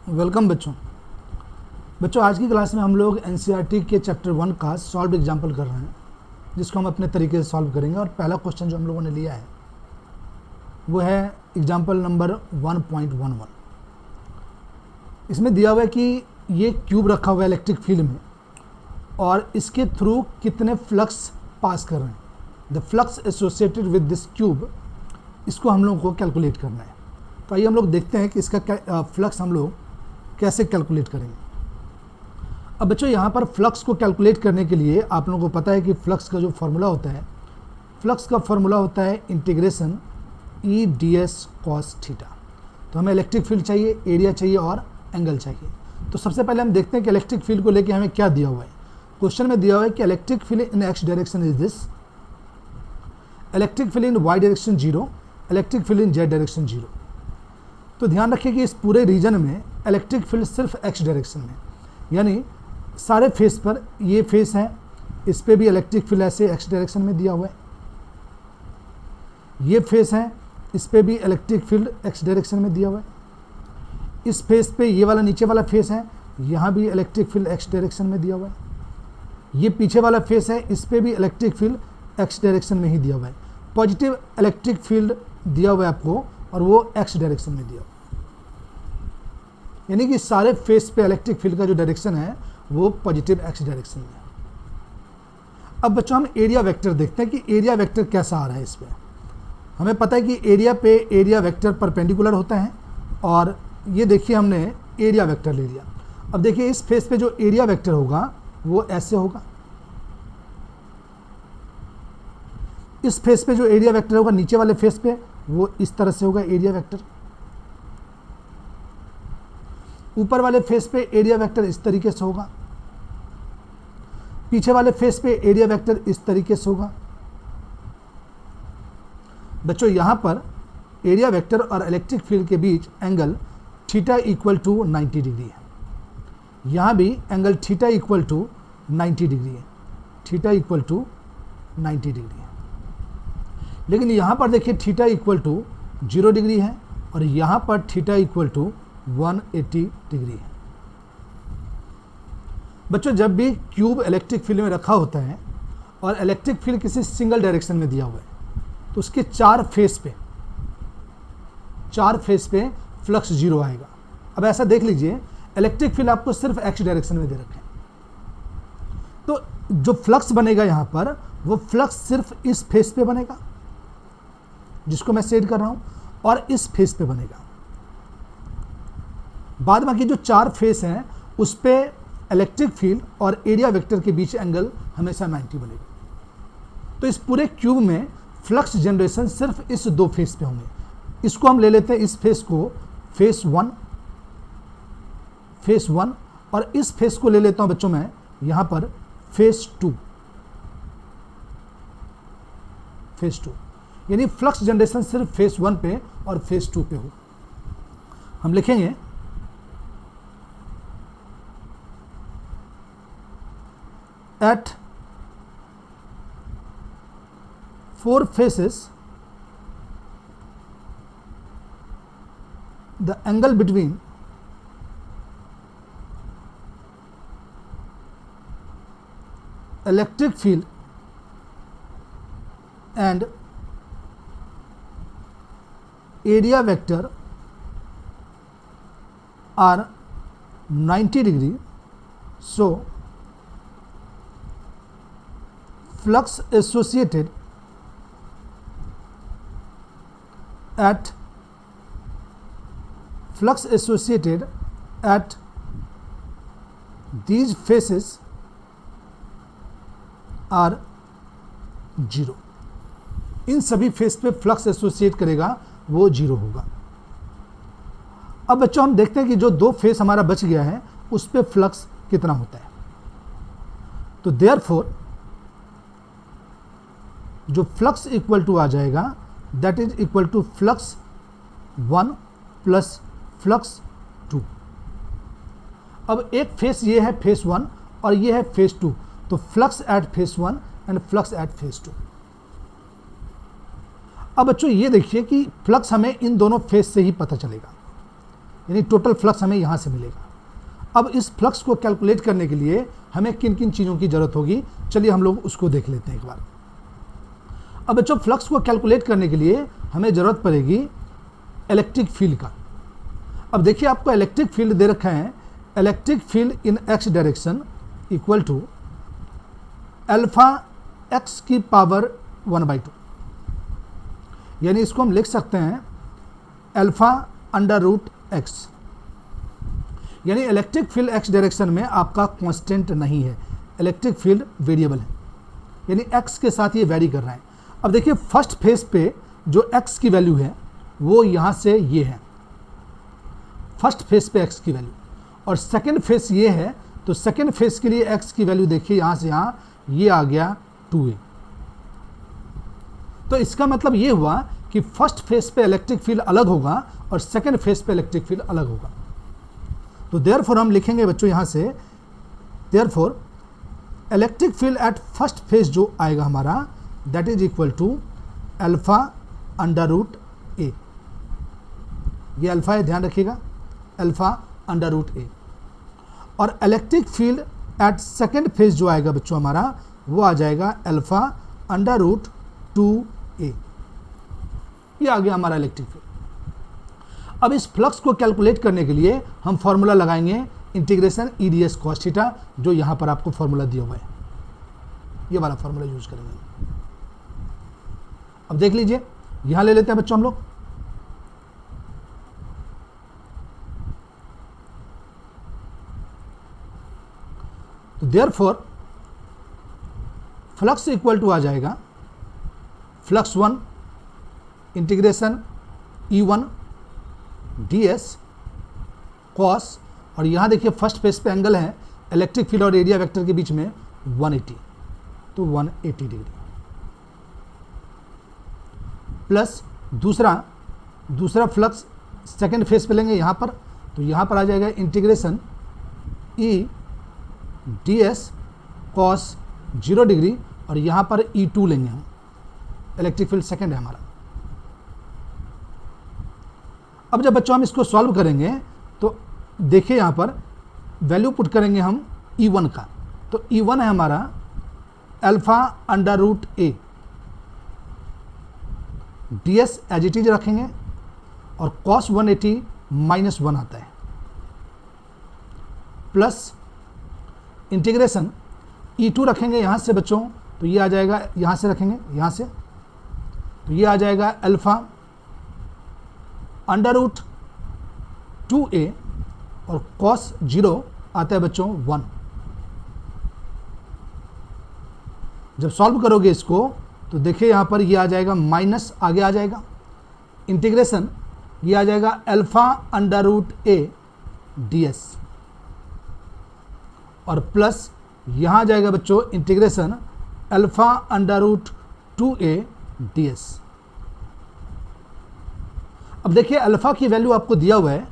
Welcome बच्चों आज की क्लास में हम लोग एनसीईआरटी के चैप्टर 1 का सॉल्व एग्जाम्पल कर रहे हैं, जिसको हम अपने तरीके से सॉल्व करेंगे। और पहला क्वेश्चन जो हम लोगों ने लिया है वो है एग्जाम्पल नंबर 1.11। इसमें दिया हुआ है कि ये क्यूब रखा हुआ है इलेक्ट्रिक फील्ड में और इसके थ्रू कितने फ्लक्स पास कर रहे हैं। The flux associated with this cube, इसको हम लोगों को कैलकुलेट करना है। तो आइए हम लोग देखते हैं कि इसका फ्लक्स हम लोग कैसे कैलकुलेट करेंगे। अब बच्चों यहाँ पर फ्लक्स को कैलकुलेट करने के लिए आप लोगों को पता है कि फ्लक्स का जो फार्मूला होता है, फ्लक्स का फार्मूला होता है integration E D S cos theta. तो हमें इलेक्ट्रिक फील्ड चाहिए, एरिया चाहिए और एंगल चाहिए। तो सबसे पहले हम देखते हैं कि इलेक्ट्रिक फील्ड को लेके हमें क्या दिया हुआ है। क्वेश्चन में दिया हुआ है कि electric field in x direction is this, electric field in y direction 0, electric field in z direction 0। तो ध्यान रखिए कि इस पूरे रीजन में इलेक्ट्रिक फील्ड सिर्फ एक्स डायरेक्शन में, यानी सारे फेस पर, ये फेस है, इस पे भी इलेक्ट्रिक फील्ड ऐसे एक्स डायरेक्शन में दिया हुआ है। ये फेस है, इस पे भी इलेक्ट्रिक फील्ड एक्स डायरेक्शन में दिया हुआ है। इस फेस पे ये वाला नीचे वाला फेस है, यहाँ भी इलेक्ट्रिक फील्ड एक्स डायरेक्शन में दिया हुआ है। ये पीछे वाला फेस है, इस पे भी इलेक्ट्रिक फील्ड एक्स डायरेक्शन में ही दिया हुआ है। पॉजिटिव इलेक्ट्रिक फील्ड दिया हुआ है आपको और वो एक्स डायरेक्शन में दिया हुआ है। यानी कि सारे फेस पे इलेक्ट्रिक फील्ड का जो डायरेक्शन है वो पॉजिटिव एक्स डायरेक्शन में है। अब बच्चों हम एरिया वेक्टर देखते हैं कि एरिया वेक्टर कैसा आ रहा है। इस पे हमें पता है कि एरिया पे एरिया वेक्टर परपेंडिकुलर होता है और ये देखिए हमने एरिया वेक्टर ले लिया। अब देखिए इस फेस पे जो एरिया वेक्टर होगा वो ऐसे होगा, इस फेस पे जो एरिया वेक्टर होगा नीचे वाले फेस पे वो इस तरह से होगा एरिया वेक्टर। ऊपर वाले फेस पे एरिया वेक्टर इस तरीके से होगा, पीछे वाले फेस पे एरिया वेक्टर इस तरीके से होगा। बच्चों यहां पर एरिया वेक्टर और इलेक्ट्रिक फील्ड के बीच angle theta equal to 90 degree है। यहां भी angle theta equal to 90 degree है, थीटा इक्वल टू 90 डिग्री है। लेकिन यहां पर देखिए थीटा इक्वल टू 0 डिग्री है और यहां पर थीटा इक्वल टू 180 डिग्री है। बच्चों जब भी क्यूब इलेक्ट्रिक फील्ड में रखा होता है और इलेक्ट्रिक फील्ड किसी सिंगल डायरेक्शन में दिया हुआ है तो उसके चार फेस पे फ्लक्स 0 आएगा। अब ऐसा देख लीजिए इलेक्ट्रिक फील्ड आपको सिर्फ एक्स डायरेक्शन में दे रखे हैं, तो जो फ्लक्स बनेगा यहां पर वो फ्लक्स सिर्फ इस फेस पे बनेगा जिसको मैं सेट कर रहा हूं और इस फेस पे बनेगा। बाद बाकी जो चार फेस हैं उस पे इलेक्ट्रिक फील्ड और एरिया वेक्टर के बीच एंगल हमेशा 90 बनेगा। तो इस पूरे क्यूब में फ्लक्स जनरेशन सिर्फ इस दो फेस पे होंगे। इसको हम ले लेते हैं, इस फेस को फेस 1 और इस फेस को ले लेता हूं बच्चों मैं यहां पर फेस 2। यानी फ्लक्स जनरेशन सिर्फ फेस 1 पे और फेस 2 पे हो। हम लिखेंगे at 4 faces the angle between electric field and area vector are 90 degree, so flux associated at these faces are 0। इन सभी फेस पे फ्लक्स एसोसिएट करेगा वो 0 होगा। अब बच्चों हम देखते हैं कि जो दो फेस हमारा बच गया है उस पे फ्लक्स कितना होता है। तो देयरफॉर जो फ्लक्स इक्वल टू आ जाएगा that is equal to flux 1 plus flux 2। अब एक फेस ये है फेस 1 और ये है फेस 2, तो flux at face 1 and flux at face 2। अब बच्चों ये देखिए कि फ्लक्स हमें इन दोनों फेस से ही पता चलेगा, यानी टोटल फ्लक्स हमें यहाँ से मिलेगा। अब इस फ्लक्स को कैलकुलेट करने के लिए हमें किन किन चीज़ों की ज़रूरत होगी, चलिए हम लोग उसको देख लेते हैं एक बार। अब बच्चों फ्लक्स को कैलकुलेट करने के लिए हमें ज़रूरत पड़ेगी इलेक्ट्रिक फील्ड का। अब देखिए आपको इलेक्ट्रिक फील्ड दे रखा है, electric field in x direction equal to alpha x की पावर 1/2, यानी इसको हम लिख सकते हैं अल्फा अंडर रूट एक्स। यानी इलेक्ट्रिक फील्ड एक्स डायरेक्शन में आपका कांस्टेंट नहीं है, इलेक्ट्रिक फील्ड वेरिएबल है, यानी एक्स के साथ ये वेरी कर रहा है। अब देखिए फर्स्ट फेज पे जो एक्स की वैल्यू है वो यहाँ से ये है, फर्स्ट फेज पे एक्स की वैल्यू, और सेकेंड फेज ये है, तो सेकेंड फेज के लिए एक्स की वैल्यू देखिए यहाँ से यहाँ ये आ गया 2a। तो इसका मतलब ये हुआ कि फर्स्ट फेज पे इलेक्ट्रिक फील्ड अलग होगा और सेकेंड फेज पे इलेक्ट्रिक फील्ड अलग होगा। तो देयरफॉर हम लिखेंगे बच्चों यहाँ से, therefore electric field at first phase जो आएगा हमारा that is equal to alpha under root A. ये अल्फा है, ध्यान रखिएगा, अल्फा अंडर रूट ए। और electric field eight second phase जो आएगा बच्चों हमारा वो आ जाएगा अल्फा अंडर रूट 2a। ये आ गया हमारा इलेक्ट्रिक फील्ड। अब इस फ्लक्स को कैलकुलेट करने के लिए हम फॉर्मूला लगाएंगे integration E D S cos theta, जो यहाँ पर आपको फॉर्मूला दिया हुआ है, ये वाला फॉर्मूला यूज करेंगे। अब देख लीजिए, यहाँ ले लेते हैं बच्चों हम लोग, तो देयरफॉर फ्लक्स इक्वल टू आ जाएगा flux 1 integration E1 ds cos, और यहाँ देखिए फर्स्ट फेज पे एंगल है इलेक्ट्रिक फील्ड और एरिया वेक्टर के बीच में 180, तो 180 डिग्री, प्लस दूसरा फ्लक्स सेकेंड फेज पे लेंगे यहाँ पर, तो यहाँ पर आ जाएगा integration E ds cos 0 degree, और यहाँ पर E2 लेंगे हम, इलेक्ट्रिक फील्ड सेकेंड है हमारा। अब जब बच्चों हम इसको सॉल्व करेंगे तो देखिए यहाँ पर वैल्यू पुट करेंगे हम E1 का, तो E1 है हमारा alpha under root a, ds as it is रखेंगे, और कॉस 180 -1 आता है, प्लस इंटीग्रेशन E2 रखेंगे यहाँ से बच्चों, तो ये आ जाएगा, यहाँ से रखेंगे यहाँ से, तो ये आ जाएगा अल्फा अंडर रूट 2a, और कॉस 0 आता है बच्चों 1। जब सॉल्व करोगे इसको तो देखिए यहाँ पर ये आ जाएगा माइनस, आगे आ जाएगा इंटीग्रेशन, ये आ जाएगा alpha under root a ds, और प्लस यहाँ आ जाएगा बच्चों integration alpha under root 2a ds। अब देखिए अल्फा की वैल्यू आपको दिया हुआ है,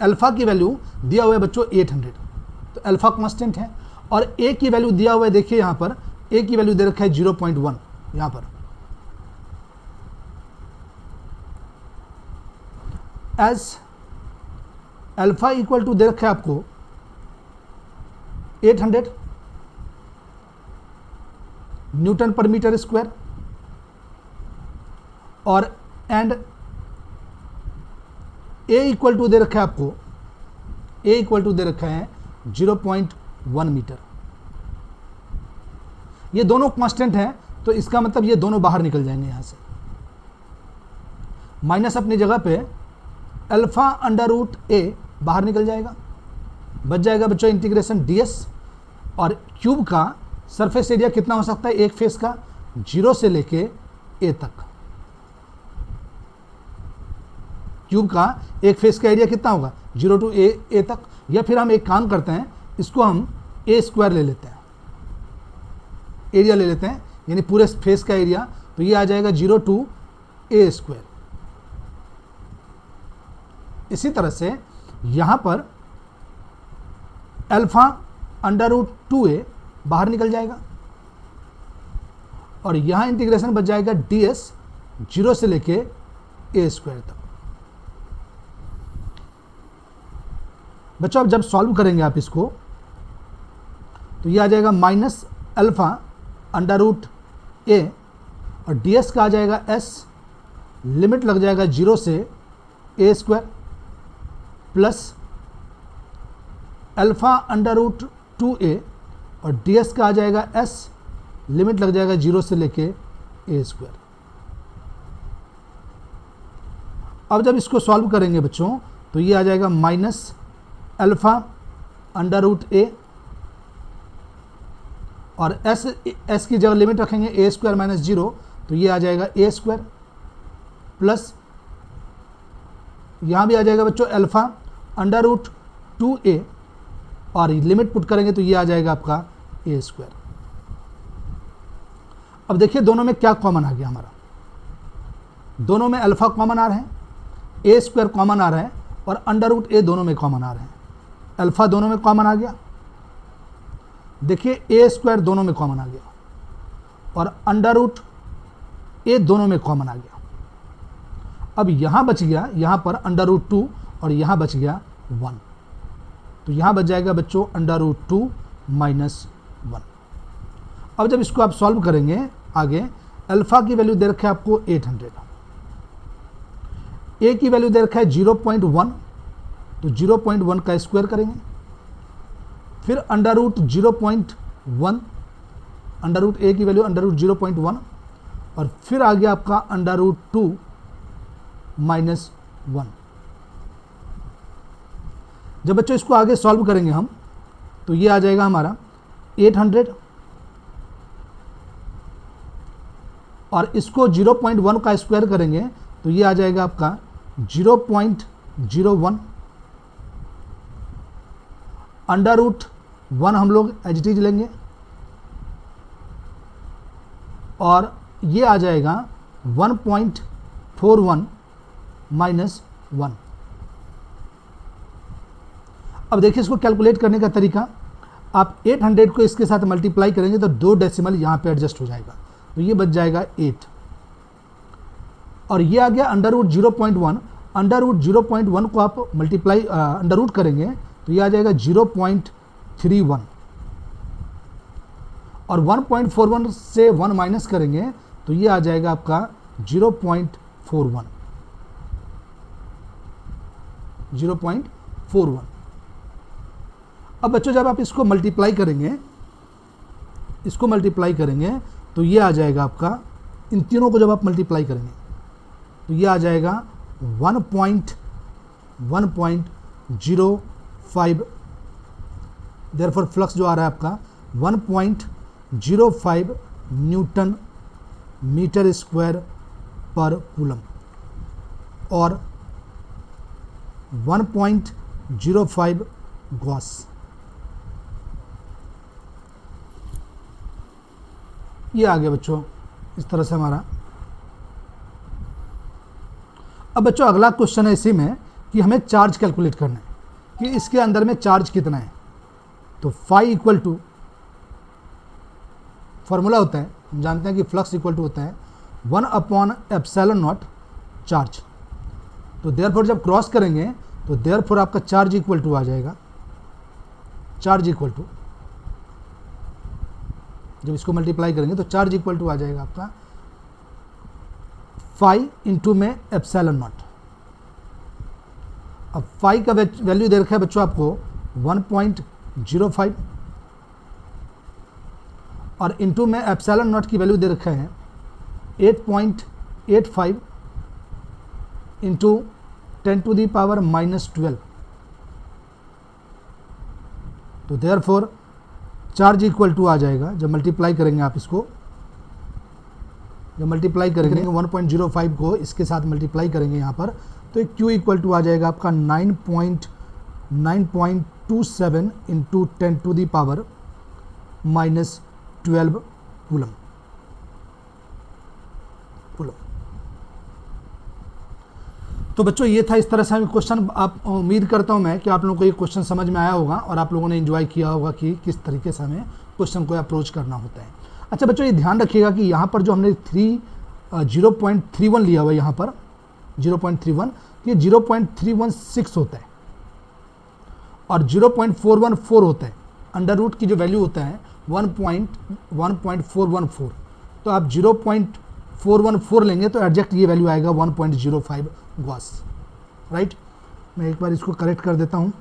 अल्फा की वैल्यू दिया हुआ है बच्चों 800, तो अल्फा कांस्टेंट है, और ए की वैल्यू दिया हुआ है, देखिए यहाँ पर ए की वैल्यू दे रखा है 0.1, यहाँ पर एज अल्फा इक्वल टू दे रखा है आपको 800 न्यूटन पर मीटर स्क्वायर, और एंड ए इक्वल टू दे रखा है आपको, ए इक्वल टू दे रखा है 0.1 मीटर। ये दोनों कांस्टेंट हैं, तो इसका मतलब ये दोनों बाहर निकल जाएंगे यहाँ से, माइनस अपनी जगह पे अल्फा अंडर रूट ए बाहर निकल जाएगा, बच जाएगा बच्चों इंटीग्रेशन ds, और क्यूब का सरफेस एरिया कितना हो सकता है एक फेस का, 0 से लेके a तक, क्यूब का एक फेस का एरिया कितना होगा 0 to a तक, या फिर हम एक काम करते हैं, इसको हम a स्क्वायर ले लेते हैं, एरिया ले लेते हैं, यानी पूरे फेस का एरिया, तो ये आ जाएगा 0 to a स्क्वायर। इसी तरह से यहाँ पर अल्फा अंडर रूट 2a बाहर निकल जाएगा, और यहाँ इंटीग्रेशन बच जाएगा ds 0 से लेके a स्क्वायर तक। बच्चों अब जब सॉल्व करेंगे आप इसको तो ये आ जाएगा minus alpha under root a और ds का आ जाएगा s, लिमिट लग जाएगा 0 से a square plus alpha under root 2a और ds का आ जाएगा s, लिमिट लग जाएगा 0 से लेके a स्क्वायर। अब जब इसको सॉल्व करेंगे बच्चों तो ये आ जाएगा minus alpha under root a और s की जगह लिमिट रखेंगे a स्क्वायर माइनस 0 तो ये आ जाएगा a स्क्वायर प्लस यहाँ भी आ जाएगा बच्चों अल्फा अंडर रूट 2a और लिमिट पुट करेंगे तो ये आ जाएगा आपका a स्क्वायर। अब देखिए दोनों में क्या कॉमन आ गया हमारा, दोनों में अल्फा कॉमन आ रहे हैं, a स्क्वायर कॉमन आ रहा है और अंडर रूट a दोनों में कॉमन आ रहे हैं। अल्फा दोनों में कॉमन आ गया, देखिए a स्क्वायर दोनों में कॉमन आ गया और अंडर रूट a दोनों में कॉमन आ गया। अब यहाँ बच गया, यहाँ पर अंडर रूट 2 और यहाँ बच गया 1, तो यहाँ बच जाएगा बच्चों अंडर रूट 2 माइनस 1। अब जब इसको आप सॉल्व करेंगे आगे, अल्फा की वैल्यू दे रखा है आपको 800, a की वैल्यू दे रखा है 0.1 तो 0.1 का स्क्वायर करेंगे, फिर under root 0.1, under root a की वैल्यू अंडर रूट 0.1 और फिर आ गया आपका अंडर रूट 2 माइनस 1। जब बच्चों इसको आगे सॉल्व करेंगे हम तो ये आ जाएगा हमारा 800 और इसको 0.1 का स्क्वायर करेंगे तो ये आ जाएगा आपका 0.01 अंडर रूट 1 हम लोग एज इट इज लेंगे और ये आ जाएगा 1.41 माइनस 1। अब देखिए इसको कैलकुलेट करने का तरीका, आप 800 को इसके साथ मल्टीप्लाई करेंगे तो 2 डेसिमल यहाँ पे एडजस्ट हो जाएगा तो ये बच जाएगा 8 और ये आ गया अंडर रूट 0.1, अंडर रूट 0.1 को आप मल्टीप्लाई अंडर रूट करेंगे तो ये आ जाएगा 0.31 और 1.41 से 1 माइनस करेंगे तो ये आ जाएगा आपका 0.41। अब बच्चों जब आप इसको मल्टीप्लाई करेंगे तो ये आ जाएगा आपका, इन तीनों को जब आप मल्टीप्लाई करेंगे तो ये आ जाएगा 1.05, देयरफॉर फ्लक्स जो आ रहा है आपका 1.05 न्यूटन मीटर स्क्वायर पर कूलम और 1.05 गॉस। ये आ गया बच्चों इस तरह से हमारा। अब बच्चों अगला क्वेश्चन है इसी में कि हमें चार्ज कैलकुलेट करना है कि इसके अंदर में चार्ज कितना है। तो फाई इक्वल टू, फॉर्मूला होता है, हम जानते हैं कि फ्लक्स इक्वल टू होता है 1/ε0 चार्ज। तो देयरफॉर जब क्रॉस करेंगे तो देयरफॉर आपका चार्ज इक्वल टू आ जाएगा, चार्ज इक्वल टू जब इसको मल्टीप्लाई करेंगे तो चार्ज इक्वल टू आ जाएगा आपका फाई इंटू में ε0। अब फाई का वैल्यू दे रखा है बच्चों आपको 1.05 और इंटू में ε0 की वैल्यू दे रखा है 8.85 इंटू 10⁻⁻12। तो देयरफॉर चार्ज इक्वल टू आ जाएगा, जब मल्टीप्लाई करेंगे आप इसको, जब मल्टीप्लाई करेंगे 1.05 को इसके साथ मल्टीप्लाई करेंगे यहाँ पर तो Q इक्वल टू आ जाएगा आपका 9.27 इंटू 10⁻⁻12 कूलम। तो बच्चों ये था इस तरह से हमें क्वेश्चन, आप उम्मीद करता हूँ मैं कि आप लोगों को ये क्वेश्चन समझ में आया होगा और आप लोगों ने एंजॉय किया होगा कि किस तरीके से हमें क्वेश्चन को अप्रोच करना होता है। अच्छा बच्चों ये ध्यान रखिएगा कि यहाँ पर जो हमने 3 0.31 लिया हुआ है यहाँ पर 0.31, ये 0.316 होता है और 0.414 होता है। अंडर रूट की जो वैल्यू होता है 1.414, तो आप 0.414 लेंगे तो एग्जैक्ट ये वैल्यू आएगा 1.05 गॉस, राइट। मैं एक बार इसको करेक्ट कर देता हूँ।